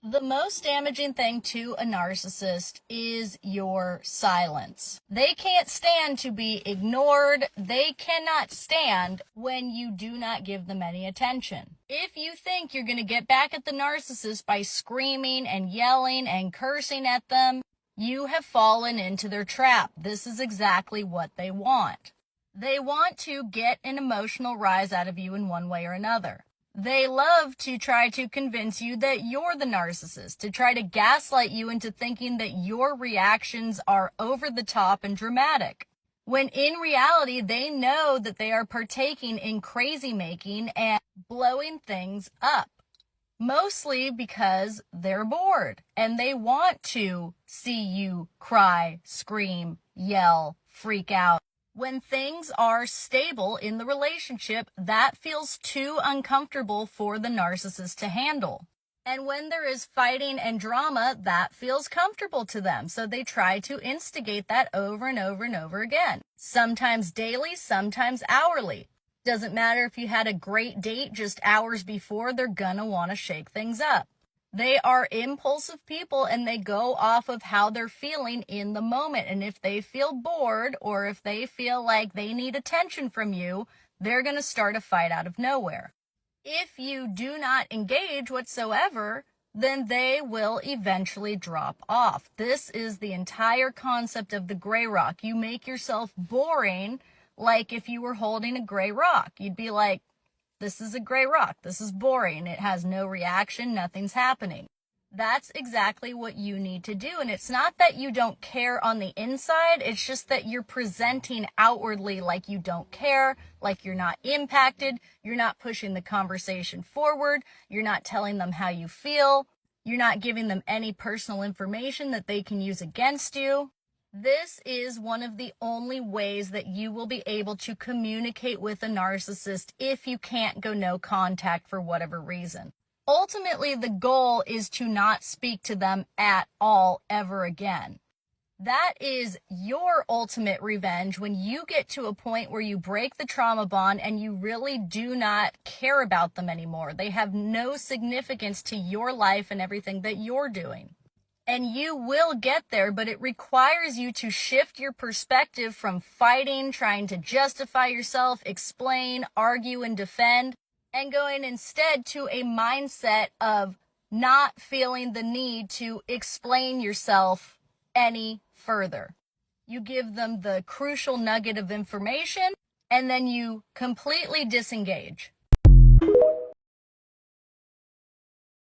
The most damaging thing to a narcissist is your silence. They can't stand to be ignored. They cannot stand when you do not give them any attention. If you think you're going to get back at the narcissist by screaming and yelling and cursing at them, you have fallen into their trap. This is exactly what they want. They want to get an emotional rise out of you in one way or another. They love to try to convince you that you're the narcissist, to try to gaslight you into thinking that your reactions are over the top and dramatic. When in reality, they know that they are partaking in crazy making and blowing things up. Mostly because they're bored and they want to see you cry, scream, yell, freak out. When things are stable in the relationship, that feels too uncomfortable for the narcissist to handle. And when there is fighting and drama, that feels comfortable to them. So they try to instigate that over and over and over again. Sometimes daily, sometimes hourly. Doesn't matter if you had a great date just hours before, they're gonna want to shake things up. They are impulsive people and they go off of how they're feeling in the moment. And if they feel bored or if they feel like they need attention from you, they're going to start a fight out of nowhere. If you do not engage whatsoever, then they will eventually drop off. This is the entire concept of the gray rock. You make yourself boring, like if you were holding a gray rock. You'd be like, this is a gray rock. This is boring. It has no reaction. Nothing's happening. That's exactly what you need to do. And it's not that you don't care on the inside. It's just that you're presenting outwardly like you don't care, like you're not impacted. You're not pushing the conversation forward. You're not telling them how you feel. You're not giving them any personal information that they can use against you. This is one of the only ways that you will be able to communicate with a narcissist if you can't go no contact for whatever reason. Ultimately, the goal is to not speak to them at all ever again. That is your ultimate revenge when you get to a point where you break the trauma bond and you really do not care about them anymore. They have no significance to your life and everything that you're doing. And you will get there, but it requires you to shift your perspective from fighting, trying to justify yourself, explain, argue, and defend, and going instead to a mindset of not feeling the need to explain yourself any further. You give them the crucial nugget of information, and then you completely disengage.